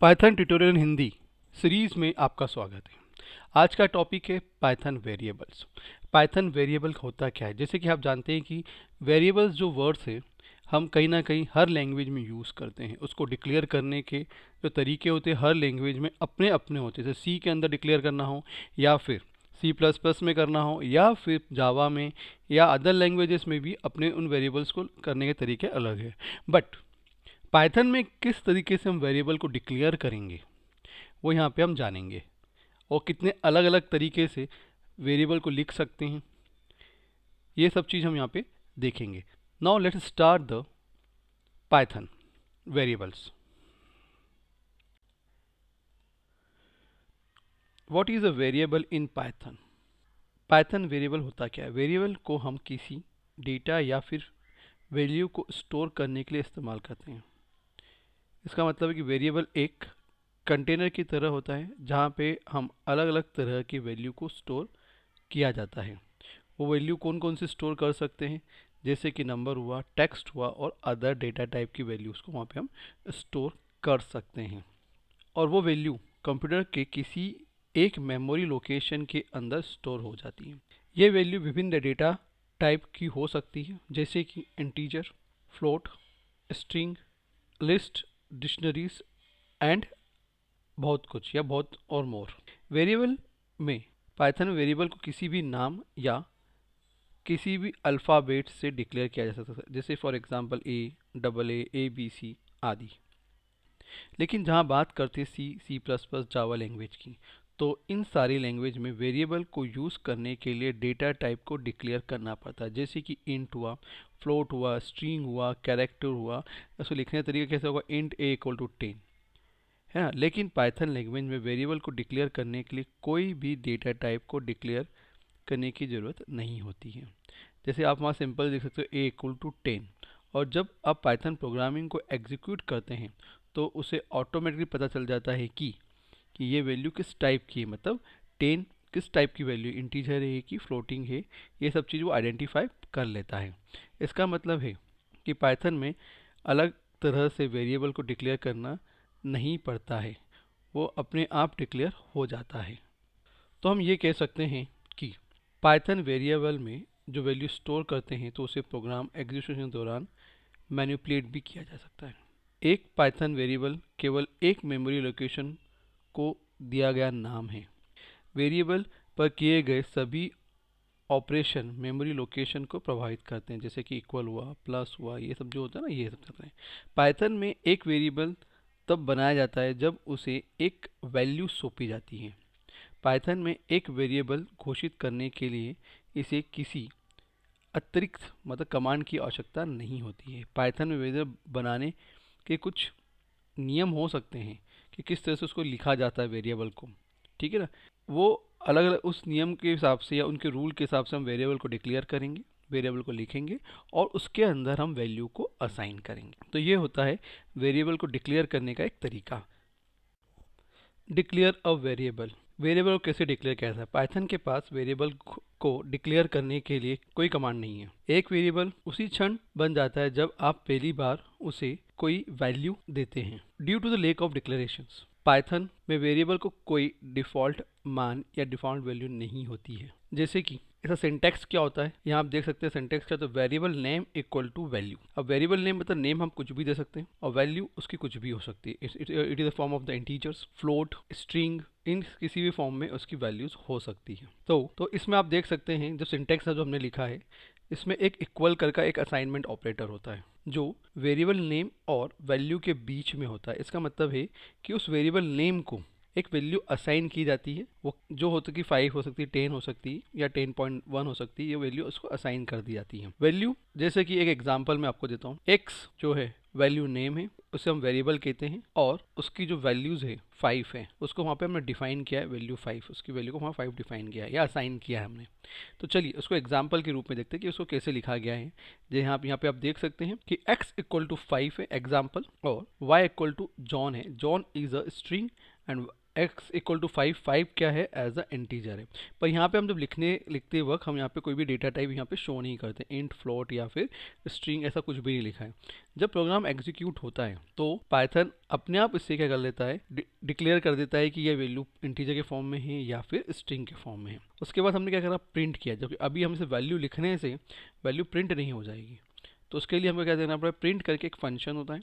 Python tutorial Hindi series में आपका स्वागत है। आज का टॉपिक है पाइथन वेरिएबल्स। पाइथन वेरिएबल होता क्या है? जैसे कि आप जानते हैं कि वेरिएबल्स जो वर्ड्स है हम कहीं ना कहीं हर लैंग्वेज में यूज़ करते हैं। उसको डिक्लेयर करने के जो तरीके होते हैं हर लैंग्वेज में अपने अपने होते हैं। जैसे सी के अंदर डिक्लेयर करना हो या फिर सी प्लस प्लस में करना हो या फिर जावा में या अदर लैंग्वेजेस में भी अपने उन वेरिएबल्स को करने के तरीके अलग है। बट पाइथन में किस तरीके से हम वेरिएबल को डिक्लेयर करेंगे वो यहाँ पे हम जानेंगे, और कितने अलग अलग तरीके से वेरिएबल को लिख सकते हैं ये सब चीज़ हम यहाँ पे देखेंगे। Now let's start the Python variables. What is a variable in Python? Python variable होता क्या है? वेरिएबल को हम किसी डेटा या फिर वैल्यू को स्टोर करने के लिए इस्तेमाल करते हैं। इसका मतलब है कि वेरिएबल एक कंटेनर की तरह होता है जहाँ पे हम अलग अलग तरह की वैल्यू को स्टोर किया जाता है। वो वैल्यू कौन कौन से स्टोर कर सकते हैं? जैसे कि नंबर हुआ, टेक्स्ट हुआ और अदर डेटा टाइप की वैल्यूज़ को वहाँ पे हम स्टोर कर सकते हैं। और वो वैल्यू कंप्यूटर के किसी एक मेमोरी लोकेशन के अंदर स्टोर हो जाती है। ये वैल्यू विभिन्न डेटा टाइप की हो सकती है जैसे कि integer, float, string, list, dictionaries and बहुत कुछ या बहुत और मोर। वेरिएबल में पाइथन वेरिएबल को किसी भी नाम या किसी भी अल्फ़ाबेट से डिक्लेयर किया जा सकता है, जैसे for example A, double A, B, C आदि। लेकिन जहाँ बात करते हैं C, C plus plus, Java language की, तो इन सारी लैंग्वेज में वेरिएबल को यूज़ करने के लिए डेटा टाइप को डिक्लेयर करना पड़ता है, जैसे कि इंट हुआ, फ्लोट हुआ, स्ट्रिंग हुआ, कैरेक्टर हुआ। इसको लिखने का तरीका कैसे होगा? इंट ए इक्वल टू 10 है ना। लेकिन पाइथन लैंग्वेज में वेरिएबल को डिक्लेयर करने के लिए कोई भी डेटा टाइप को डिक्लेयर करने की ज़रूरत नहीं होती है। जैसे आप वहाँ सिंपल देख सकते हो ए इक्वल टू 10, और जब आप पाइथन प्रोग्रामिंग को एग्जीक्यूट करते हैं तो उसे ऑटोमेटिकली पता चल जाता है कि ये वैल्यू किस टाइप की है, मतलब 10 किस टाइप की वैल्यू, इंटीजर है कि फ्लोटिंग है, ये सब चीज़ वो आइडेंटिफाई कर लेता है। इसका मतलब है कि पाइथन में अलग तरह से वेरिएबल को डिक्लेयर करना नहीं पड़ता है, वो अपने आप डिक्लेयर हो जाता है। तो हम ये कह सकते हैं कि पाइथन वेरिएबल में जो वैल्यू स्टोर करते हैं तो उसे प्रोग्राम एग्जीक्यूशन के दौरान मैनिपुलेट भी किया जा सकता है। एक पाइथन वेरिएबल केवल एक मेमोरी लोकेशन को दिया गया नाम है। वेरिएबल पर किए गए सभी ऑपरेशन मेमोरी लोकेशन को प्रभावित करते हैं, जैसे कि इक्वल हुआ, प्लस हुआ, ये सब जो होता है ना, ये सब करते हैं। पाइथन में एक वेरिएबल तब बनाया जाता है जब उसे एक वैल्यू सौंपी जाती है। पाइथन में एक वेरिएबल घोषित करने के लिए इसे किसी अतिरिक्त मतलब कमांड की आवश्यकता नहीं होती है। पाइथन में वेरिएबल बनाने के कुछ नियम हो सकते हैं कि किस तरह से उसको लिखा जाता है वेरिएबल को, ठीक है ना। वो अलग अलग उस नियम के हिसाब से या उनके रूल के हिसाब से हम वेरिएबल को डिक्लेयर करेंगे, वेरिएबल को लिखेंगे और उसके अंदर हम वैल्यू को असाइन करेंगे। तो ये होता है वेरिएबल को डिक्लेयर करने का एक तरीका। Declare a variable. वेरिएबल को कैसे डिक्लेयर किया जाता है? पाइथन के पास वेरिएबल को डिक्लेयर करने के लिए कोई कमांड नहीं है। एक वेरिएबल उसी क्षण बन जाता है जब आप पहली बार उसे कोई वैल्यू देते हैं। Due to the lack of declarations, Python में वेरिएबल को कोई डिफ़ॉल्ट मान या डिफ़ॉल्ट वैल्यू नहीं होती है। जैसे कि इसका सिंटैक्स क्या होता है, यहाँ आप देख सकते हैं सिंटैक्स क्या, तो variable name equal to value. अब वेरिएबल नेम मतलब नेम हम कुछ भी दे सकते हैं और वैल्यू उसकी कुछ भी हो सकती है। It is a form of the integers, float, string, इन किसी भी फॉर्म में उसकी वैल्यूज हो सकती है। तो इसमें आप देख सकते हैं जो सिंटैक्स है जो हमने लिखा है, इसमें एक इक्वल कर का एक असाइनमेंट ऑपरेटर होता है जो वेरिएबल नेम और वैल्यू के बीच में होता है। इसका मतलब है कि उस वेरिएबल नेम को एक वैल्यू असाइन की जाती है, वो जो होता है कि 5 हो सकती है, 10 हो सकती है या 10.1 हो सकती है, ये वैल्यू उसको असाइन कर दी जाती है। वैल्यू जैसे कि एक एग्जांपल मैं आपको देता हूँ, x जो है वैल्यू नेम है, उसे हम वेरिएबल कहते हैं, और उसकी जो वैल्यूज़ है 5 है, उसको वहाँ पे हमने डिफाइन किया है वैल्यू 5, उसकी वैल्यू को वहाँ 5 डिफाइन किया है या असाइन किया है हमने। तो चलिए उसको एग्जाम्पल के रूप में देखते हैं कि उसको कैसे लिखा गया है। यहाँ पे आप देख सकते हैं कि x इक्वल टू 5 है एग्जाम्पल, और y इक्वल टू जॉन है। John is a string and x equal to 5 क्या है, एज अ इंटीजर है। पर यहाँ पे हम जब लिखते वक्त हम यहाँ पे कोई भी डेटा टाइप यहाँ पे शो नहीं करते, इंट, फ्लोट या फिर स्ट्रिंग, ऐसा कुछ भी नहीं लिखा है। जब प्रोग्राम एग्जीक्यूट होता है तो पाइथन अपने आप इससे क्या कर लेता है, डिक्लेयर कर देता है कि यह वैल्यू इंटीजर के फॉर्म में है या फिर स्ट्रिंग के फॉर्म में है। उसके बाद हमने क्या करा, प्रिंट किया, जबकि अभी हम इसे वैल्यू लिखने से वैल्यू प्रिंट नहीं हो जाएगी। तो उसके लिए हमें क्या देना पड़ेगा, प्रिंट करके एक फंक्शन होता है,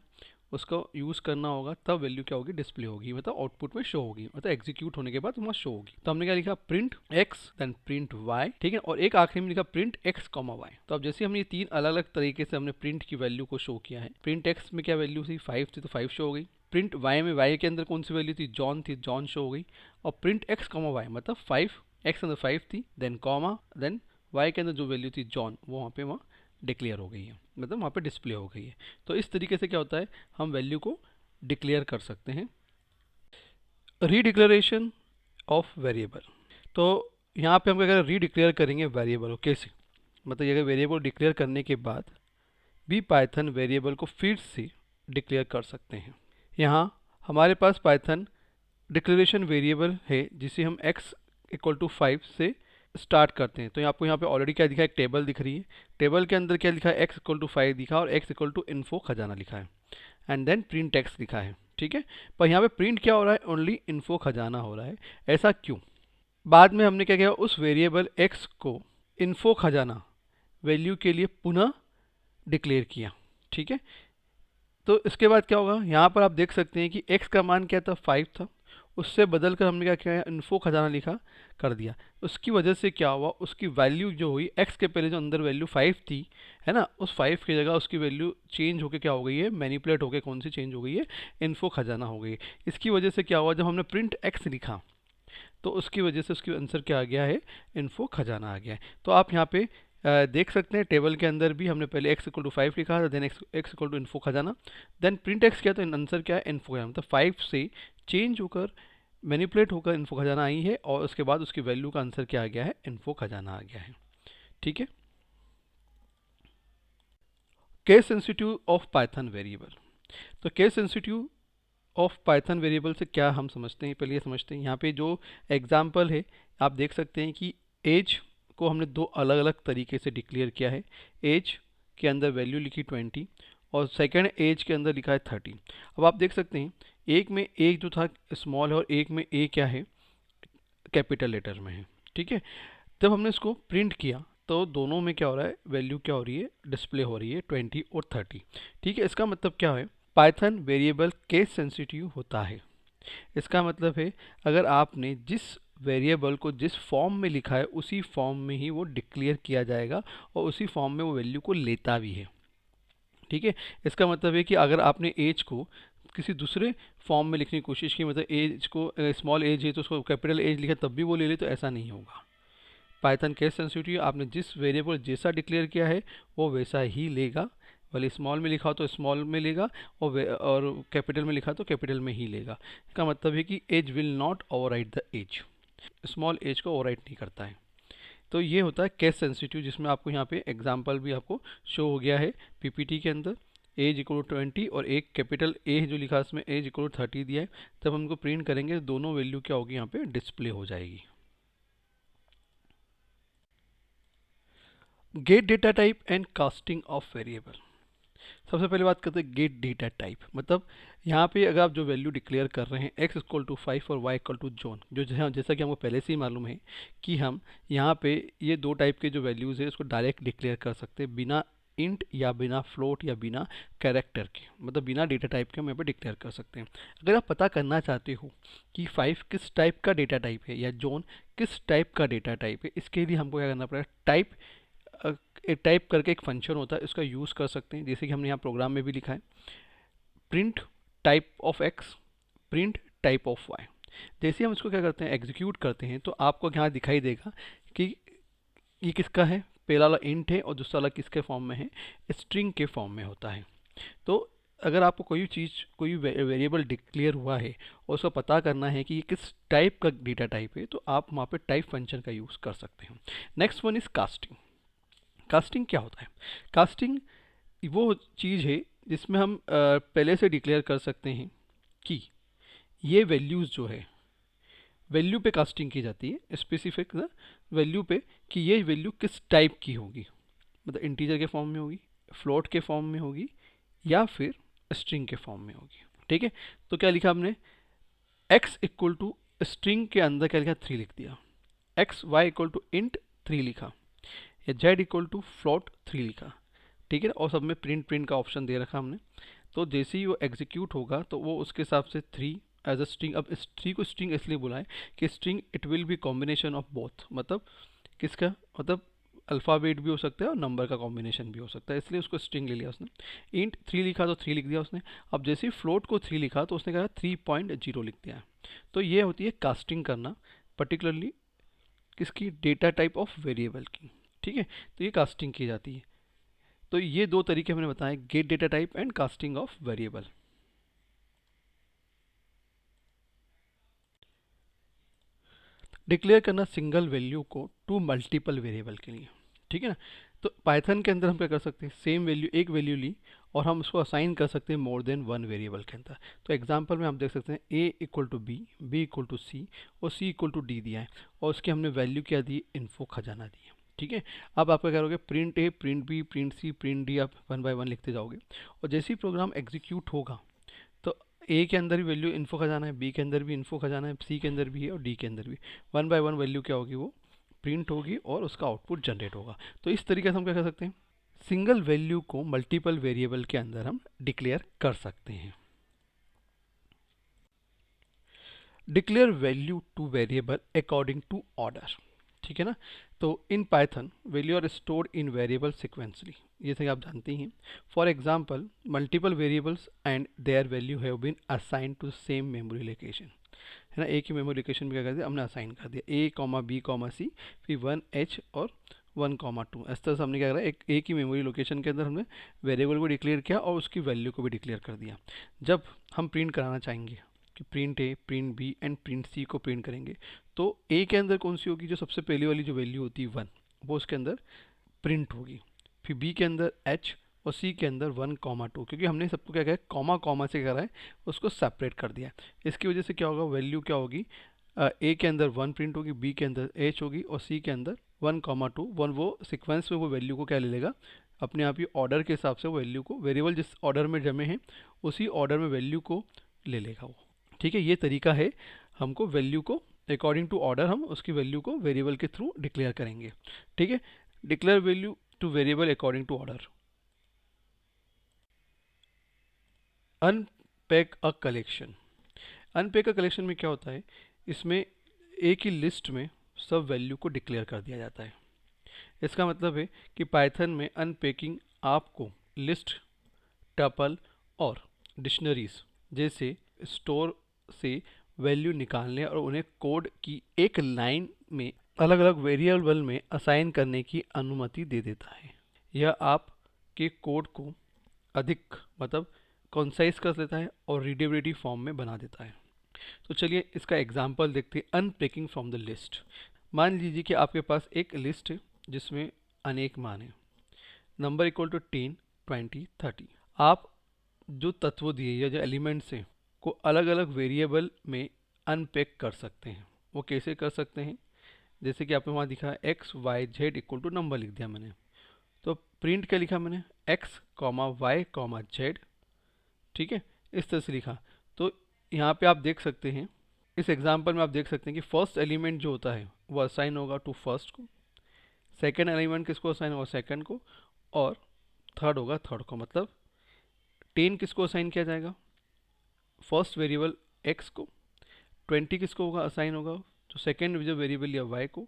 उसका यूज़ करना होगा, तब वैल्यू क्या होगी, डिस्प्ले होगी, मतलब आउटपुट में शो होगी, मतलब एग्जीक्यूट होने के बाद वहाँ शो होगी। तो हमने क्या लिखा, print x then print y, ठीक है, और एक आखिरी में लिखा प्रिंट एक्स कॉमा वाई। तो अब जैसे हमने ये तीन अलग अलग तरीके से हमने प्रिंट की वैल्यू को शो किया है, प्रिंट एक्स में क्या वैल्यू थी, 5 थी, तो 5 शो हो गई। प्रिंट वाई में वाई के अंदर कौन सी वैल्यू थी, जॉन थी, जॉन शो हो गई। और प्रिंट एक्स कॉमा वाई मतलब 5, एक्स अंदर 5 थी, देन कॉमा, देन वाई के अंदर जो वैल्यू थी जॉन, वो वहाँ पे वहाँ डिक्लेयर हो गई है, मतलब वहाँ पे डिस्प्ले हो गई है। तो इस तरीके से क्या होता है, हम वैल्यू को डिक्लेयर कर सकते हैं। रीडिक्लेरेशन ऑफ वेरिएबल, तो यहाँ पे हम क्या करें, रीडिक्लेयर करेंगे वेरिएबल को। कैसे, मतलब अगर वेरिएबल डिक्लेयर करने के बाद भी पाइथन वेरिएबल को फिर से डिक्लेयर कर सकते हैं। यहाँ हमारे पास पाइथन डिक्लेरेशन वेरिएबल है जिसे हम x इक्वल टू 5 से स्टार्ट करते हैं। तो आपको यहाँ पे ऑलरेडी क्या दिखा है, एक टेबल दिख रही है, टेबल के अंदर क्या लिखा है, x इक्वल टू 5 दिखा और x इक्वल टू इन्फो खजाना लिखा है, एंड देन प्रिंट एक्स लिखा है, ठीक है। पर यहाँ पे प्रिंट क्या हो रहा है, ओनली इन्फो खजाना हो रहा है। ऐसा क्यों, बाद में हमने क्या किया, उस वेरिएबल x को इन्फो खजाना वैल्यू के लिए पुनः डिक्लेयर किया, ठीक है। तो इसके बाद क्या होगा, यहाँ पर आप देख सकते हैं कि x का मान क्या था, 5 था, उससे बदल कर हमने क्या किया, इन्फो खजाना लिखा कर दिया। उसकी वजह से क्या हुआ, उसकी वैल्यू जो हुई, x के पहले जो अंदर वैल्यू 5 थी, है ना, उस 5 की जगह उसकी वैल्यू चेंज होके क्या हो गई है, मैनिपुलेट होके कौन सी चेंज हो गई है, इन्फो खजाना हो गई है। इसकी वजह से क्या हुआ, जब हमने प्रिंट x लिखा तो उसकी वजह से उसकी आंसर क्या आ गया है, इन्फो खजाना आ गया है। तो आप यहाँ पे देख सकते हैं टेबल के अंदर भी हमने पहले x इक्वल टू 5 लिखा था, then x equal to info खजाना, देन प्रिंट x किया तो आंसर क्या है, इन्फो खजाना, मतलब 5 से चेंज होकर मैनिपुलेट होकर इन्फो खजाना आई है, और उसके बाद उसकी वैल्यू का आंसर क्या आ गया है, इन्फो खजाना आ गया है, ठीक है। Case sensitive of Python variable, तो case sensitive of Python variable से क्या हम समझते हैं, पहले ये समझते हैं। यहाँ पे जो एग्जाम्पल है आप देख सकते हैं कि एज को हमने दो अलग अलग तरीके से डिक्लेयर किया है। एज के अंदर वैल्यू लिखी 20 और सेकंड एज के अंदर लिखा है 30। अब आप देख सकते हैं एक में एक जो था स्मॉल है और एक में ए क्या है, कैपिटल लेटर में है, ठीक है। जब हमने इसको प्रिंट किया तो दोनों में क्या हो रहा है, वैल्यू क्या हो रही है, डिस्प्ले हो रही है 20 और 30, ठीक है। इसका मतलब क्या है, पाइथन वेरिएबल केस सेंसिटिव होता है। इसका मतलब है अगर आपने जिस वेरिएबल को जिस फॉर्म में लिखा है उसी फॉर्म में ही वो डिक्लेयर किया जाएगा और उसी फॉर्म में वो वैल्यू को लेता भी है, ठीक है। इसका मतलब है कि अगर आपने एज को किसी दूसरे फॉर्म में लिखने की कोशिश की, मतलब एज को स्मॉल एज है तो उसको कैपिटल एज लिखा तब भी वो ले ले, तो ऐसा नहीं होगा। पाइथन केस सेंसिटिव, आपने जिस वेरिएबल जैसा डिक्लेयर किया है वो वैसा ही लेगा, भले स्मॉल में लिखा हो तो स्मॉल में लेगा और कैपिटल में लिखा तो कैपिटल में ही लेगा। इसका मतलब है कि age will not override the age, small age को ओवरराइड नहीं करता है। तो ये होता है केस सेंसिटिव, जिसमें आपको यहाँ पे एग्जाम्पल भी आपको शो हो गया है पीपीटी के अंदर। एज इक्वल टू 20 और एक कैपिटल ए जो लिखा है उसमें एज इक्वल टू 30 दिया है। तब हम इनको प्रिंट करेंगे दोनों वैल्यू क्या होगी, यहाँ पे डिस्प्ले हो जाएगी। Gate data type and casting of variable, सबसे पहले बात करते हैं गेट डेटा टाइप। मतलब यहाँ पे अगर आप जो वैल्यू डिक्लेयर कर रहे हैं x इक्वल टू 5 और y इक्वल टू जॉन, जो जैसा कि हमको पहले से ही मालूम है कि हम यहाँ पे ये दो टाइप के जो वैल्यूज़ है उसको डायरेक्ट डिक्लेयर कर सकते हैं बिना इंट या बिना फ्लोट या बिना कैरेक्टर के, मतलब बिना डेटा टाइप के हम यहाँ पे डिक्लेयर कर सकते हैं। अगर आप पता करना चाहते हो कि 5 किस टाइप का डेटा टाइप है या जॉन किस टाइप का डेटा टाइप है, इसके लिए हमको क्या करना पड़ेगा, टाइप टाइप करके एक फंक्शन होता है, इसका यूज़ कर सकते हैं। जैसे कि हमने यहाँ प्रोग्राम में भी लिखा है, print type of x, print type of y. जैसे हम इसको क्या करते हैं, एग्जीक्यूट करते हैं, तो आपको यहाँ दिखाई देगा कि ये किसका है, पहला वाला इंट है और दूसरा वाला किसके फॉर्म में है, स्ट्रिंग के फॉर्म में होता है। तो अगर आपको कोई चीज़ कोई वेरिएबल डिक्लेयर हुआ है और उसको पता करना है कि ये किस टाइप का डेटा टाइप है, तो आप वहाँ पे टाइप फंक्शन का यूज़ कर सकते हैं। Next one is casting. Casting क्या होता है, कास्टिंग वो चीज़ है जिसमें हम पहले से डिक्लेयर कर सकते हैं कि ये वैल्यूज़ जो है वैल्यू पे कास्टिंग की जाती है, स्पेसिफिक ना वैल्यू पे, कि ये वैल्यू किस टाइप की होगी, मतलब इंटीजर के फॉर्म में होगी, फ्लोट के फॉर्म में होगी, या फिर स्ट्रिंग के फॉर्म में होगी। ठीक है, तो क्या लिखा हमने, x इक्वल टू स्ट्रिंग के अंदर क्या लिखा, 3 लिख दिया, x y equal to int 3 लिखा, या z इक्वल टू फ्लोट 3 लिखा। ठीक है, और सब में प्रिंट प्रिंट का ऑप्शन दे रखा हमने। तो जैसे ही वो एग्जीक्यूट होगा तो वो उसके हिसाब से 3 एज अ स्ट्रिंग, अब इस 3 को स्ट्रिंग इसलिए बुलाएं कि string it will be combination of both, मतलब किसका, मतलब अल्फ़ाबेट भी हो सकता है और नंबर का कॉम्बिनेशन भी हो सकता है, इसलिए उसको स्ट्रिंग ले लिया उसने। इंट 3 लिखा तो 3 लिख दिया उसने। अब जैसे ही फ्लोट को 3 लिखा तो उसने कहा 3.0 लिख दिया। तो ये होती है कास्टिंग करना, पर्टिकुलरली किसकी, डेटा टाइप ऑफ वेरिएबल की। ठीक है, तो ये कास्टिंग की जाती है। तो ये दो तरीके हमने बताए, gate data type and casting of variable. Declare करना सिंगल वैल्यू को टू मल्टीपल वेरिएबल के लिए। ठीक है ना, तो पाइथन के अंदर हम क्या कर सकते हैं, सेम वैल्यू, एक वैल्यू ली और हम उसको असाइन कर सकते हैं मोर देन वन वेरिएबल के अंदर। तो एग्जांपल में हम देख सकते हैं a equal to B equal to C और c इक्वल टू डी दिया है, और उसकी हमने वैल्यू क्या दी, इन्फो खजाना दी है। ठीक है, अब आप क्या करोगे, print A, print B, print C, print D, आप वन बाय वन लिखते जाओगे, और जैसे ही प्रोग्राम एग्जीक्यूट होगा तो ए के अंदर भी वैल्यू इन्फो खजाना है, बी के अंदर भी इन्फो खजाना है, सी के अंदर भी है और डी के अंदर भी। वन बाय वन वैल्यू क्या होगी, वो प्रिंट होगी और उसका आउटपुट जनरेट होगा। तो इस तरीके से हम क्या कर सकते हैं, सिंगल वैल्यू को मल्टीपल वेरिएबल के अंदर हम डिक्लेयर कर सकते हैं। Declare value to variable according to order. ठीक है ना, तो in Python value are stored in variable sequentially, ये तो आप जानते ही हैं। For example multiple variables and their value have been assign to same memory location, है ना, एक ही मेमोरी लोकेशन में क्या कर दिया हमने, असाइन कर दिया, ए कॉमा बी कॉमा सी, फिर 1h और 1,2। इस तरह से हमने क्या करा, एक ही मेमोरी लोकेशन के अंदर हमने वेरिएबल को डिक्लेयर किया और उसकी वैल्यू को भी डिक्लेयर कर दिया। जब हम प्रिंट कराना चाहेंगे कि print A, print B and print C को प्रिंट करेंगे, तो ए के अंदर कौन सी होगी, जो सबसे पहली वाली जो वैल्यू होती है 1, वो उसके अंदर प्रिंट होगी। फिर बी के अंदर h और सी के अंदर 1,2, क्योंकि हमने सबको क्या किया है, कॉमा कॉमा से करा है, उसको सेपरेट कर दिया है। इसकी वजह से क्या होगा, वैल्यू क्या होगी, ए के अंदर 1 प्रिंट होगी, बी के अंदर h होगी और सी के अंदर 1,2। वन वो सिक्वेंस में वो वैल्यू को क्या ले लेगा, अपने आप ही ऑर्डर के हिसाब से वो वैल्यू को, वेरिएबल जिस ऑर्डर में जमे हैं उसी ऑर्डर में वैल्यू को ले लेगा वो। ठीक है, ये तरीका है, हमको वैल्यू को अकॉर्डिंग टू ऑर्डर हम उसकी वैल्यू को वेरिएबल के थ्रू डिक्लेयर करेंगे। ठीक है, declare value to variable according to order. Unpack a collection. Unpack a collection में क्या होता है, इसमें एक ही लिस्ट में सब वैल्यू को डिक्लेयर कर दिया जाता है। इसका मतलब है कि पाइथन में अनपैकिंग आपको लिस्ट, टपल और डिक्शनरीज जैसे स्टोर से वैल्यू निकालने और उन्हें कोड की एक लाइन में अलग अलग वेरिएबल में असाइन करने की अनुमति दे देता है। यह आपके कोड को अधिक, मतलब कंसाइज कर देता है और रीडेबिलिटी फॉर्म में बना देता है। तो चलिए इसका एग्जांपल देखते हैं, अनपैकिंग फ्रॉम द लिस्ट। मान लीजिए कि आपके पास एक लिस्ट है जिसमें अनेक मान है, नंबर इक्वल टू 10, 20, 30। आप जो तत्व दिए या जो एलिमेंट्स हैं को अलग अलग वेरिएबल में अनपैक कर सकते हैं। वो कैसे कर सकते हैं, जैसे कि आपने वहाँ दिखा X Y Z equal to number लिख दिया मैंने, तो प्रिंट क्या लिखा मैंने, X comma Y comma Z. ठीक है, इस तरह से लिखा। तो यहाँ पे आप देख सकते हैं, इस एग्जांपल में आप देख सकते हैं कि फर्स्ट एलिमेंट जो होता है वो असाइन होगा टू फर्स्ट को, सेकंड एलिमेंट किसको असाइन होगा, सेकंड को, और थर्ड होगा थर्ड को। मतलब 10 किसको असाइन किया जाएगा, फर्स्ट वेरिएबल एक्स को, 20 किसको होगा, असाइन होगा जो सेकेंड जो वेरिएबल या वाई को,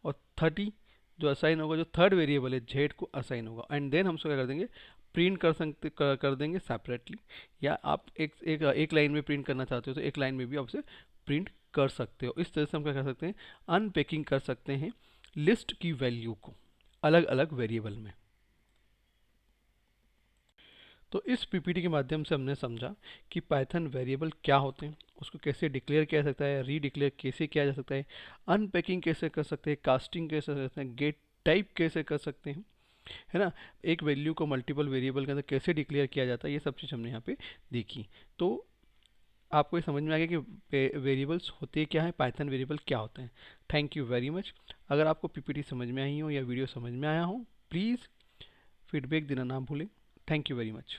और 30 जो असाइन होगा जो थर्ड वेरिएबल है जेड को असाइन होगा। एंड देन हम उसको क्या कर देंगे, प्रिंट कर सकते कर देंगे सेपरेटली, या आप एक लाइन में प्रिंट करना चाहते हो तो एक लाइन में भी आप उसे प्रिंट कर सकते हो। इस तरह से हम क्या कर सकते हैं, अनपैकिंग कर सकते हैं लिस्ट की वैल्यू को अलग अलग वेरिएबल में। तो इस पीपीटी के माध्यम से हमने समझा कि पाइथन वेरिएबल क्या होते हैं, उसको कैसे डिक्लेयर किया जा सकता है, रीडिक्लेयर कैसे किया जा सकता है, अनपैकिंग कैसे कर सकते हैं, कास्टिंग कैसे कर सकते हैं, गेट टाइप कैसे कर सकते हैं, है ना, एक वैल्यू को मल्टीपल वेरिएबल के अंदर कैसे डिक्लेयर किया जाता है, ये सब चीज़ हमने यहाँ पे देखी। तो आपको ये समझ में आ गया कि वेरिएबल्स होते क्या हैं, पाइथन वेरिएबल क्या होते हैं। Thank you very much. अगर आपको पीपीटी समझ में आई हो या वीडियो समझ में आया हो, प्लीज़ फीडबैक देना ना भूलें। Thank you very much.